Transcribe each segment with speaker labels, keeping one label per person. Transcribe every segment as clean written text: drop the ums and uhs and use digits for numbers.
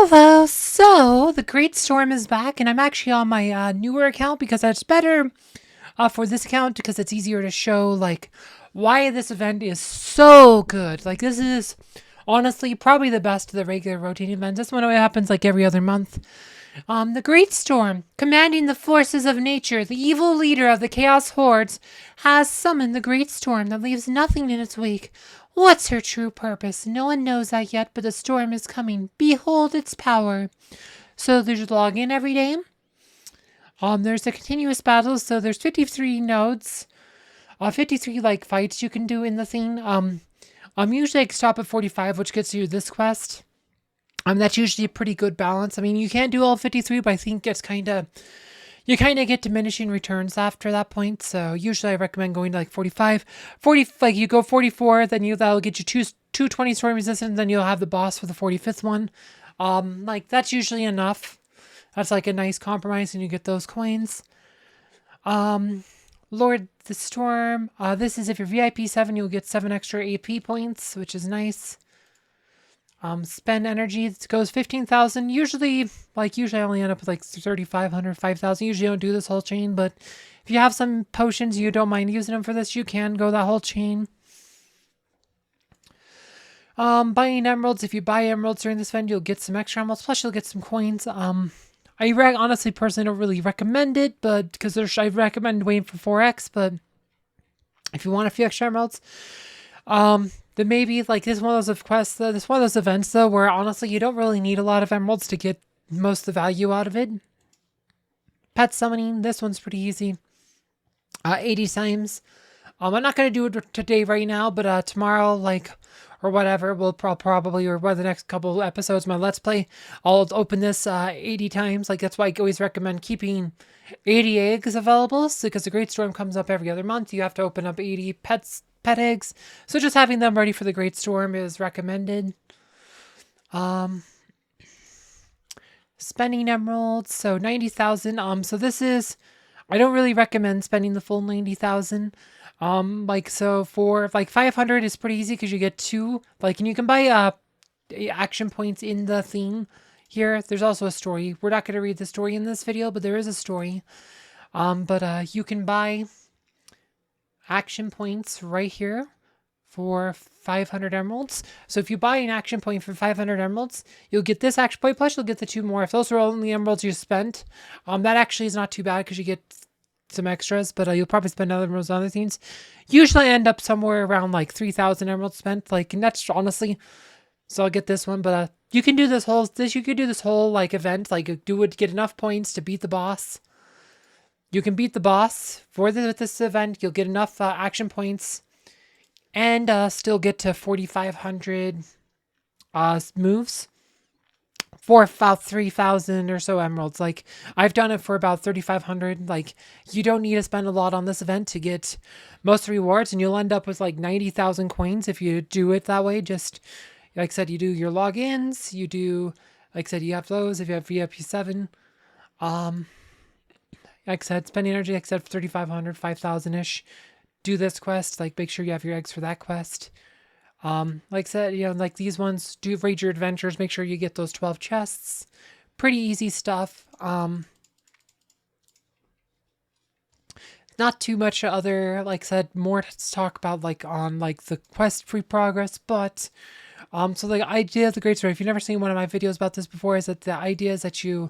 Speaker 1: Hello. So the Great Storm is back, and I'm actually on my newer account because that's better for this account because it's easier to show like why this event is so good. Like this is honestly probably the best of the regular rotating events. This one only happens like every other month. The Great Storm, commanding the forces of nature, the evil leader of the Chaos Hordes, has summoned the Great Storm that leaves nothing in its wake. What's her true purpose? No one knows that yet, but the storm is coming. Behold its power. So there's log in every day. There's a continuous battles, so there's 53 nodes. 53 like fights you can do in the thing. Usually I stop at 45, which gets you this quest. That's usually a pretty good balance. I mean, you can't do all 53, but I think it's you kind of get diminishing returns after that point. So usually I recommend going to like 45, 40, like you go 44, then that'll get you two 20 storm resistance, then you'll have the boss for the 45th one. Like that's usually enough. That's like a nice compromise and you get those coins. Lord the Storm. This is if you're VIP 7, you'll get 7 extra AP points, which is nice. Spend energy. It goes 15,000. Usually I only end up with like 3,500, 5,000. Usually I don't do this whole chain, but if you have some potions, you don't mind using them for this, you can go that whole chain. Buying emeralds. If you buy emeralds during this event, you'll get some extra emeralds. Plus, you'll get some coins. Honestly, personally, don't really recommend it, but because I recommend waiting for 4x. But if you want a few extra emeralds, then maybe like this one of those quests, this one of those events though, where honestly you don't really need a lot of emeralds to get most of the value out of it. Pet summoning. This one's pretty easy. 80 times. I'm not gonna do it today right now, but tomorrow, or whatever, we'll probably, or one of the next couple episodes, my Let's Play, I'll open this 80 times. Like, that's why I always recommend keeping 80 eggs available, because the Great Storm comes up every other month. You have to open up 80 pet eggs. So just having them ready for the Great Storm is recommended. Spending emeralds, so 90,000. So this is, I don't really recommend spending the full 90,000. So for like 500 is pretty easy because you get 2, and you can buy action points in the theme here. There's also a story. We're not going to read the story in this video, but there is a story. You can buy action points right here for 500 emeralds. So if you buy an action point for 500 emeralds, you'll get this action point, plus you'll get the 2 more. If those are only emeralds you spent, that actually is not too bad because you get some extras, but you'll probably spend other emeralds on other things. Usually I end up somewhere around like 3,000 emeralds spent, and that's honestly, so I'll get this one, but you can do this whole event, get enough points to beat the boss. You can beat the boss with this event. You'll get enough action points and still get to 4,500 moves for about 3,000 or so emeralds. I've done it for about 3,500. You don't need to spend a lot on this event to get most of the rewards, and you'll end up with 90,000 coins if you do it that way. Just like I said, you do your logins, you do, you have those if you have VIP 7. Like I said, spending energy, 3,500, 5,000-ish. Do this quest, make sure you have your eggs for that quest. Like I said, these ones, do raid your adventures, make sure you get those 12 chests. Pretty easy stuff. Not too much other, like I said, more to talk about, on, the quest free progress, but, so the idea of the Great Storm, if you've never seen one of my videos about this before, is that the idea is that you,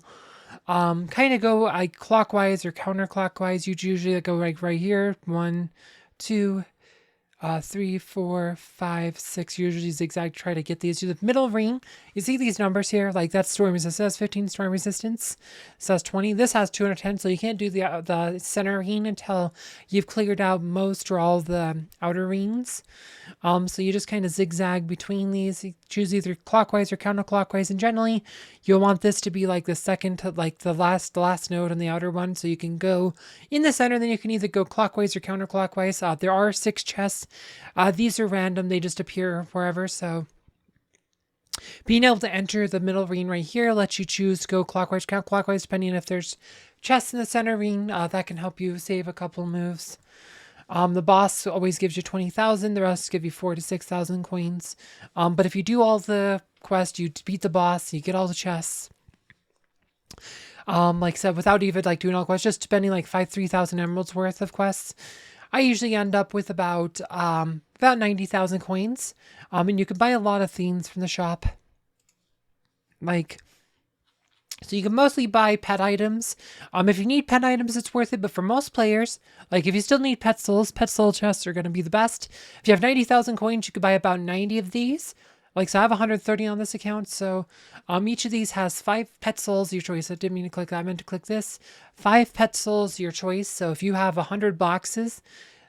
Speaker 1: kind of go clockwise or counterclockwise. You usually go right here. 1, 2, 3, 4, 5, 6. Usually zigzag. Try to get these to the middle ring. You see these numbers here? That's storm resistance. It says 15 storm resistance. It says 20. This has 210, so you can't do the center ring until you've cleared out most or all the outer rings. So you just kind of zigzag between these. You choose either clockwise or counterclockwise, and generally you'll want this to be the second to the last node on the outer one, so you can go in the center. Then you can either go clockwise or counterclockwise. There are 6 chests. These are random; they just appear wherever. So being able to enter the middle ring right here lets you choose to go clockwise, counterclockwise, depending if there's chests in the center ring. That can help you save a couple moves. The boss always gives you 20,000. The rest give you 4,000 to 6,000 coins. But if you do all the quest, you beat the boss, you get all the chests. Like I said, without even like doing all quests, just spending like 3,000 emeralds worth of quests, I usually end up with about 90,000 coins. And you can buy a lot of themes from the shop. Like, so you can mostly buy pet items. If you need pet items, it's worth it. But for most players, like if you still need pet soul chests are going to be the best. If you have 90,000 coins, you could buy about 90 of these. Like, so I have 130 on this account. So each of these has 5 pet souls, your choice. I didn't mean to click that. I meant to click this. 5 pet souls, your choice. So if you have 100 boxes,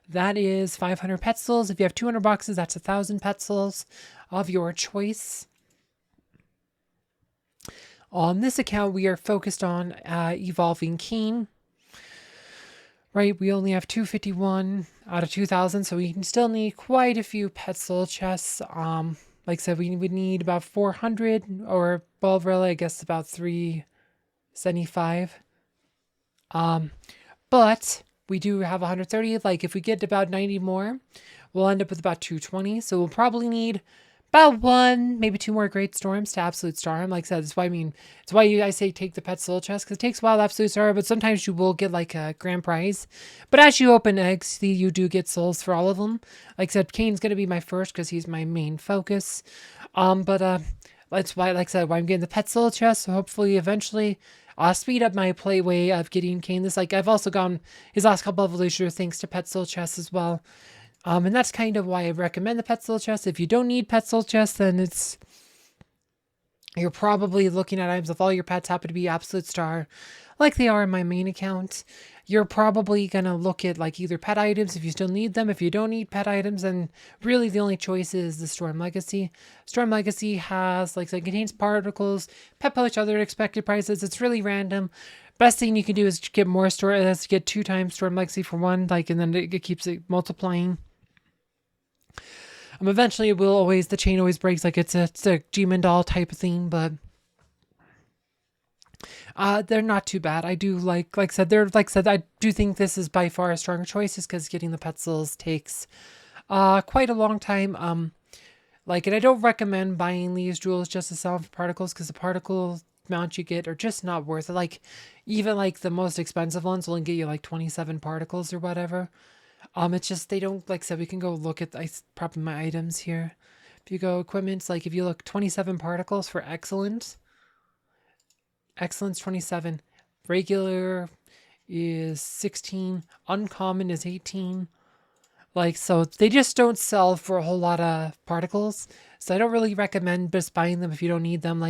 Speaker 1: that is 500 pet souls. If you have 200 boxes, that's 1,000 pet souls of your choice. On this account, we are focused on evolving Cain. Right, we only have 251 out of 2,000, so we can still need quite a few pet soul chests. Like I said, we would need about 400, or Bulvrilla, I guess about 375. But we do have 130. Like if we get about 90 more, we'll end up with about 220. So we'll probably need about 1, maybe 2 more Great Storms to Absolute Star him. Like I said, that's why I say take the Pet Soul Chest, because it takes a while to Absolute Star, but sometimes you will get like a grand prize. But as you open eggs, you do get souls for all of them. Like I said, Cain's going to be my first because he's my main focus. That's why, like I said, why I'm getting the Pet Soul Chest. So hopefully, eventually, I'll speed up my play way of getting Cain. I've also gotten his last couple of evolutions thanks to Pet Soul Chest as well. And that's kind of why I recommend the Pet Soul Chest. If you don't need Pet Soul Chest, then you're probably looking at items if all your pets happen to be Absolute Star, like they are in my main account. You're probably going to look at like either pet items if you still need them. If you don't need pet items, then really the only choice is the Storm Legacy. Storm Legacy has, like, it contains particles, pet pouch, other expected prices. It's really random. Best thing you can do is get more get 2 times Storm Legacy for 1, and then it keeps it multiplying. Eventually the chain always breaks, like it's a Demon Doll type of thing, but they're not too bad. I do like I said, I do think this is by far a stronger choice, just because getting the pet souls takes quite a long time. And I don't recommend buying these jewels just to sell for particles, because the particle amount you get are just not worth it. Even the most expensive ones will get you 27 particles or whatever. It's just, they don't, like I said, we can go look at probably my items here. If you go equipment, if you look 27 particles for excellence 27, regular is 16, uncommon is 18. So they just don't sell for a whole lot of particles. So I don't really recommend just buying them if you don't need them.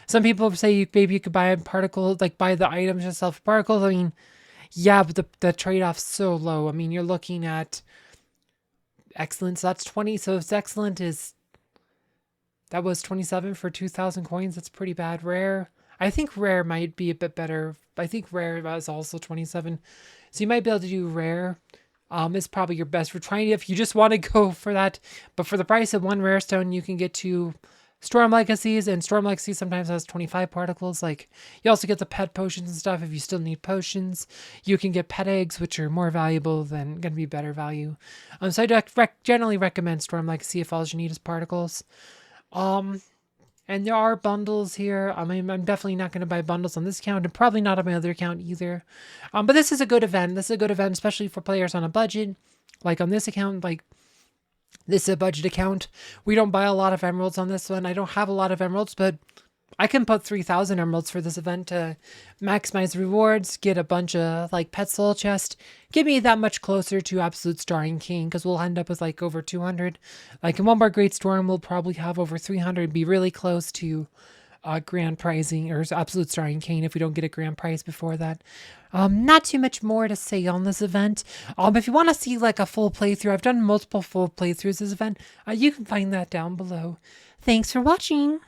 Speaker 1: Some people say maybe you could buy a particle, buy the items yourself for particles. I mean, yeah, but the trade-off's so low. I mean, you're looking at excellence. So that's 20. So if excellent that was 27 for 2,000 coins. That's pretty bad. Rare, I think rare might be a bit better. I think rare was also 27. So you might be able to do rare. Is probably your best for trying, if you just want to go for that. But for the price of 1 rare stone, you can get 2 Storm Legacies, and Storm Legacy sometimes has 25 particles. You also get the pet potions and stuff if you still need potions. You can get pet eggs, which are more valuable than going to be better value. So I generally recommend Storm Legacy if all you need is particles. And there are bundles here. I mean, I'm definitely not going to buy bundles on this account, and probably not on my other account either. But this is a good event. This is a good event, especially for players on a budget. On this account, this is a budget account. We don't buy a lot of emeralds on this one. I don't have a lot of emeralds, but I can put 3,000 emeralds for this event to maximize rewards, get a bunch of pet soul chest, get me that much closer to Absolute Starring King, because we'll end up with over 200. In one more Great Storm, we'll probably have over 300, be really close to grand prizing, or Absolute Starring King, if we don't get a grand prize before that. Not too much more to say on this event. If you want to see a full playthrough, I've done multiple full playthroughs this event. You can find that down below. Thanks for watching.